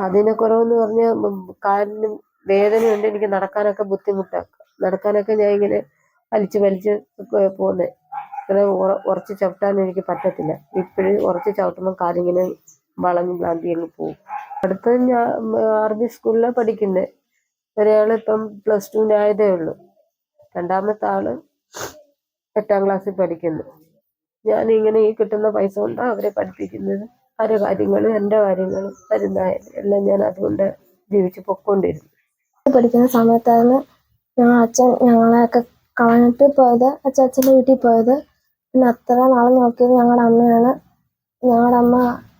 അതിനെ കുറവെന്ന് പറഞ്ഞാൽ കാലിന് വേദനയുണ്ട്, എനിക്ക് നടക്കാനൊക്കെ ബുദ്ധിമുട്ടാണ്. നടക്കാനൊക്കെ ഞാൻ ഇങ്ങനെ വലിച്ച് വലിച്ച് പോകുന്നത്. ഇങ്ങനെ ഉറച്ച് ചവിട്ടാൻ എനിക്ക് പറ്റത്തില്ല. ഇപ്പോഴും ഉറച്ച് ചവിട്ടുമ്പോൾ കാലിങ്ങനെ വളഞ്ഞ് ബ്ലാന്തി അങ്ങ് പോകും. അടുത്ത് ഞാൻ ആർമി സ്കൂളിലാണ് പഠിക്കുന്നത്. ഒരാളിപ്പം +2 ആയതേ ഉള്ളൂ. രണ്ടാമത്തെ ആള് 8ാം ക്ലാസ്സിൽ പഠിക്കുന്നു. ഞാനിങ്ങനെ ഈ കിട്ടുന്ന പൈസ കൊണ്ടാണ് അവരെ പഠിപ്പിക്കുന്നത്. അവരുടെ കാര്യങ്ങളും എൻ്റെ കാര്യങ്ങളും വരുന്നതായാലും എല്ലാം ഞാൻ അതുകൊണ്ട് ജീവിച്ച് പൊക്കോണ്ടിരുന്നു. പഠിക്കുന്ന സമയത്താണ് അച്ഛൻ ഞങ്ങളെയൊക്കെ കളഞ്ഞിട്ട് പോയത്. അച്ഛൻ്റെ വീട്ടിൽ പോയത്. പിന്നെ അത്ര നാളെ നോക്കിയത് ഞങ്ങളുടെ അമ്മയാണ്. ഞങ്ങളുടെ അമ്മ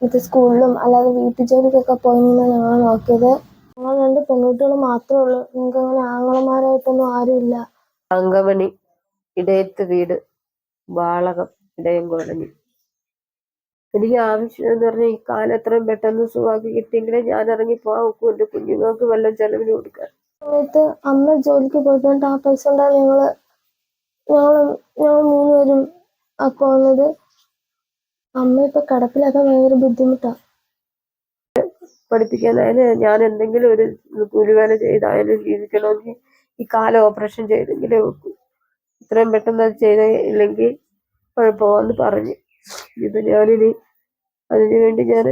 ഇത് സ്കൂളിലും അല്ലാതെ വീട്ടു ജോലിക്കൊക്കെ പോയി നിന്ന് ഞങ്ങളെ നോക്കിയത്. ഞങ്ങൾ 2 പെൺകുട്ടികൾ മാത്രമേ ഉള്ളൂ. ഞങ്ങൾക്ക് അങ്ങനെ ആങ്ങളമാരായിട്ടൊന്നും ആരുമില്ല. അങ്കമണി, ഇടയത്ത് വീട്, വാളകം, ഇടയം കോളനി. എനിക്ക് ആവശ്യം എന്ന് പറഞ്ഞാൽ ഈ കാലം എത്രയും പെട്ടെന്ന് സുഖമാക്കി കിട്ടിയെങ്കിലേ ഞാൻ ഇറങ്ങി പോകാൻ നോക്കൂ. എൻ്റെ കുഞ്ഞുങ്ങൾക്ക് വല്ലതും ചെലവിന് കൊടുക്കാൻ. സമയത്ത് അമ്മ ജോലിക്ക് പോയിട്ട് ആ പൈസ ഉണ്ടാകും ഞങ്ങൾ 3 പേരും പോകുന്നത്. അമ്മ ഇപ്പൊ കിടപ്പിലൊക്കെ ഭയങ്കര ബുദ്ധിമുട്ടാണ്. പഠിപ്പിക്കാനായാലും ഞാൻ എന്തെങ്കിലും ഒരു കൂലിവേല ചെയ്തായാലും ജീവിക്കണമെങ്കിൽ ഈ കാലം ഓപ്പറേഷൻ ചെയ്തെങ്കിലേ വെക്കൂ. ഇത്രയും പെട്ടെന്ന് അത് ചെയ്തില്ലെങ്കിൽ കുഴപ്പമെന്ന് പറഞ്ഞു. ഇത് ഞാനിനി അതിനു വേണ്ടി ഞാൻ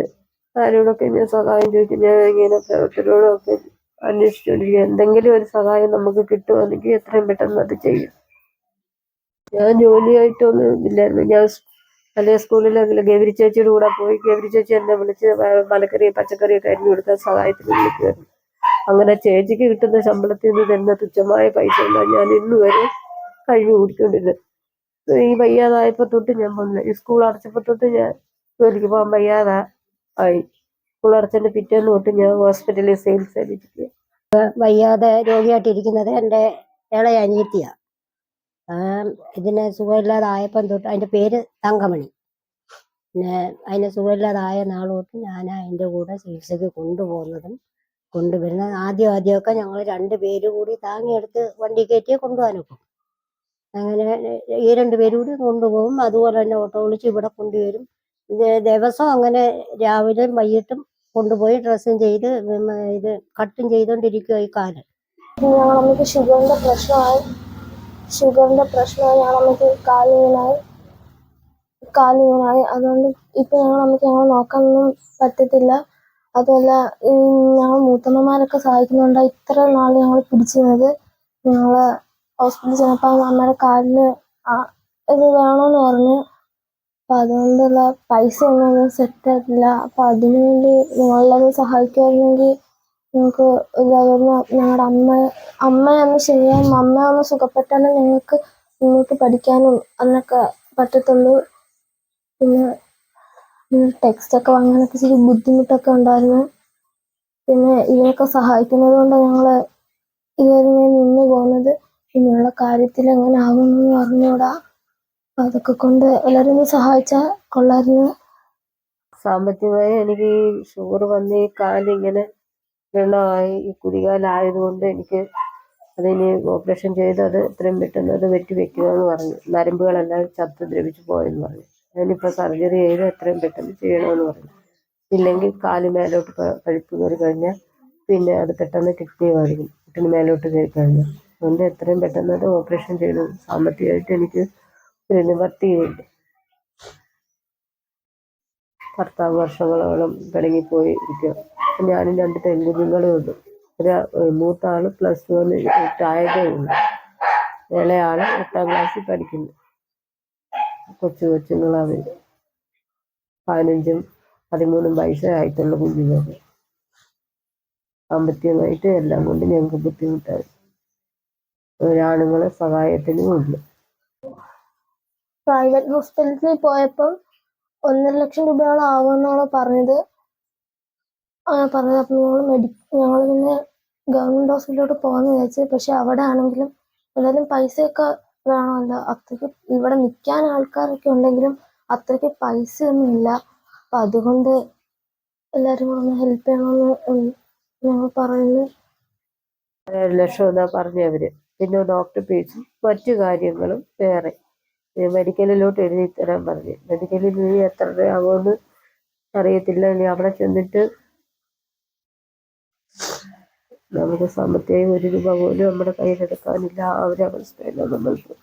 ആരോടൊക്കെ ഞാൻ സഹായം ചോദിക്കും. ഞാൻ ഇങ്ങനെ പ്രവർത്തനോടൊക്കെ അന്വേഷിച്ചുകൊണ്ടിരിക്കുക. എന്തെങ്കിലും ഒരു സഹായം നമുക്ക് കിട്ടുവാണെങ്കിൽ എത്രയും പെട്ടെന്ന് അത് ചെയ്യും. ഞാൻ ജോലിയായിട്ടൊന്നും ഇല്ലായിരുന്നു. ഞാൻ പല സ്കൂളിലെങ്കിലും ഗൗരി ചേച്ചിയുടെ കൂടെ പോയി. ഗൗരി ചേച്ചി എന്നെ വിളിച്ച് മലക്കറി പച്ചക്കറിയൊക്കെ അരിഞ്ഞു കൊടുക്കാൻ സഹായത്തിന് വിളിക്കുമായിരുന്നു. അങ്ങനെ ചേച്ചിക്ക് കിട്ടുന്ന ശമ്പളത്തിൽ നിന്ന് തരുന്ന തുച്ഛമായ പൈസ എല്ലാം ഞാൻ ഇന്ന് വരെ കഴിഞ്ഞു കൂടിക്കൊണ്ടിരുന്നത്. ഈ വയ്യാതായപ്പോൾ തൊട്ട് ഞാൻ പോകുന്നില്ല. ഈ സ്കൂൾ അടച്ചപ്പോൾ തൊട്ട് ഞാൻ ജോലിക്ക് പോകാൻ വയ്യാതായി. സ്കൂൾ അടച്ചതിൻ്റെ പിറ്റേന്ന് തൊട്ട് ഞാൻ ഹോസ്പിറ്റലിൽ സെയിൽസ് ആയിരിക്കുക. വയ്യാതെ രോഗിയായിട്ടിരിക്കുന്നത് എൻ്റെ ഇളയ അനിയത്തിയാണ്. ഇതിന് സുഖമില്ലാതായപ്പം തൊട്ട്, അതിൻ്റെ പേര് തങ്കമണി. പിന്നെ അതിന് സുഖമില്ലാതായ നാൾ തൊട്ട് ഞാൻ അതിൻ്റെ കൂടെ ചികിത്സയ്ക്ക് കൊണ്ടുപോകുന്നതും കൊണ്ടുവരുന്നത്. ആദ്യമൊക്കെ ഞങ്ങൾ 2 പേര് കൂടി താങ്ങിയെടുത്ത് വണ്ടി കയറ്റി കൊണ്ടുപോകാനൊക്കും. അങ്ങനെ ഈ 2 പേര് കൂടി കൊണ്ടുപോകും. അതുപോലെ തന്നെ ഓട്ടോ വിളിച്ച് ഇവിടെ കൊണ്ടുവരും. ദിവസം അങ്ങനെ രാവിലെയും വൈകിട്ടും കൊണ്ടുപോയി ഡ്രസ്സും ചെയ്ത് ഇത് കട്ടും ചെയ്തുകൊണ്ടിരിക്കുക ഈ കാലം. ഞങ്ങളമ്മയ്ക്ക് ഷുഗറിന്റെ പ്രശ്നമായി ഞങ്ങളമ്മയ്ക്ക് കാലിങ്ങനായി. അതുകൊണ്ട് ഇപ്പൊ ഞങ്ങളമ്മയ്ക്ക് ഞങ്ങൾ നോക്കാനൊന്നും പറ്റത്തില്ല. അതുമല്ല ഞങ്ങൾ മൂത്തമ്മമാരൊക്കെ സഹായിക്കുന്നുണ്ട് ഇത്ര നാൾ ഞങ്ങൾ പിടിച്ചിരുന്നത്. ഞങ്ങള് ഹോസ്പിറ്റലിൽ ചെന്നപ്പോൾ അമ്മയുടെ കാലിന് ഇത് വേണമെന്ന് പറഞ്ഞു. അപ്പൊ അതുകൊണ്ടുള്ള പൈസ ഒന്നും സെറ്റായിട്ടില്ല. അപ്പൊ അതിനുവേണ്ടി നിങ്ങളെല്ലാവരും സഹായിക്കുമായിരുന്നെങ്കിൽ ഞങ്ങൾക്ക് ഇതായിരുന്നു. ഞങ്ങളുടെ അമ്മയൊന്ന് ശരിയായും അമ്മ ഒന്ന് സുഖപ്പെട്ടാലും ഞങ്ങൾക്ക് മുന്നോട്ട് പഠിക്കാനും അതിനൊക്കെ പറ്റത്തുള്ളൂ. പിന്നെ ടെക്സ്റ്റൊക്കെ വാങ്ങാനൊക്കെ ഇച്ചിരി ബുദ്ധിമുട്ടൊക്കെ ഉണ്ടായിരുന്നു. പിന്നെ ഇവരൊക്കെ സഹായിക്കുന്നത് കൊണ്ട് ഞങ്ങൾ ഇതുവരെ നിന്ന് പോകുന്നത്. ഇനിയുള്ള കാര്യത്തിൽ എങ്ങനെ ആകുമെന്ന് അറിഞ്ഞൂടാ. അതൊക്കെ കൊണ്ട് എല്ലാവരും ഒന്ന് സഹായിച്ചാൽ കൊള്ളായിരുന്നു. സാമ്പത്തികമായി എനിക്ക് ഈ ഷുഗർ വന്ന് ഈ കാലിങ്ങനെ വ്രണമായി, ഈ കുതികാലായതുകൊണ്ട് എനിക്ക് അതിന് ഓപ്പറേഷൻ ചെയ്ത് അത് എത്രയും പെട്ടെന്ന് അത് വെട്ടിവെക്കുമെന്ന് പറഞ്ഞു. നരമ്പുകളെല്ലാം ചത്ത് ദ്രവിച്ചു പോയെന്ന് പറഞ്ഞു. അതിനിപ്പോൾ സർജറി ചെയ്ത് എത്രയും പെട്ടെന്ന് ചെയ്യണമെന്ന് പറഞ്ഞു. ഇല്ലെങ്കിൽ കാല് മേലോട്ട് പഴുപ്പ് കയറി കഴിഞ്ഞാൽ പിന്നെ അത് പെട്ടെന്ന് കിഡ്നി ബാധിക്കും. കിഡ്നി മേലോട്ട് കയറി കഴിഞ്ഞാൽ അതുകൊണ്ട് എത്രയും പെട്ടെന്ന് അത് ഓപ്പറേഷൻ ചെയ്തു. സാമ്പത്തികമായിട്ട് എനിക്ക് ഒരു നിവർത്തിയില്ല. ഭർത്താവ് വർഷങ്ങളോളം പിണങ്ങിപ്പോയി ഇരിക്കുക. ഞാനും 2 പെൺകുഞ്ഞുങ്ങളേ ഉള്ളൂ. മൂത്ത ആള് +1 ആയതേ ഉള്ളൂ. ഇളയാള് 8ാം ക്ലാസ്സിൽ പഠിക്കുന്നു. കൊച്ചുങ്ങളാണ്. 15ഉം 13ഉം വയസ്സേ ആയിട്ടുള്ള കുഞ്ഞുങ്ങൾക്ക്. സാമ്പത്തികമായിട്ട് എല്ലാം കൊണ്ട് ഞങ്ങൾക്ക് ബുദ്ധിമുട്ടായി. ഒരാണുങ്ങളെ സഹായത്തിനും ഇല്ല. പ്രൈവറ്റ് ഹോസ്പിറ്റലിൽ പോയപ്പോൾ 1.5 ലക്ഷം രൂപയോളം ആകുമെന്നാണ് പറഞ്ഞത്. അപ്പം ഞങ്ങൾ പിന്നെ ഗവൺമെൻറ് ഹോസ്പിറ്റലിലോട്ട് പോകാമെന്ന് വിചാരിച്ചു. പക്ഷെ അവിടെ ആണെങ്കിലും എന്തായാലും പൈസയൊക്കെ വേണമല്ലോ. അത്രയ്ക്ക് ഇവിടെ നിൽക്കാൻ ആൾക്കാരൊക്കെ ഉണ്ടെങ്കിലും അത്രയ്ക്ക് പൈസയൊന്നും ഇല്ല. അപ്പം അതുകൊണ്ട് എല്ലാവരും കൂടെ ഒന്ന് ഹെൽപ്പ് ചെയ്യണമെന്ന് ഞങ്ങൾ പറയുന്നു. 1 ലക്ഷം എന്നാ പറഞ്ഞവര്. പിന്നെ ഡോക്ടർ ഫീസും മറ്റു കാര്യങ്ങളും വേറെ. മെഡിക്കലിലോട്ട് എഴുതി തരാൻ പറഞ്ഞു. മെഡിക്കലിൽ എത്ര രൂപയാകുമെന്ന് അറിയത്തില്ല. ഇനി അവിടെ ചെന്നിട്ട് നമുക്ക് സാമ്പത്തികം 1 രൂപ പോലും നമ്മുടെ കയ്യിലെടുക്കാനില്ല. ആ ഒരു അവസ്ഥയിലാണ് നമ്മളിപ്പോൾ.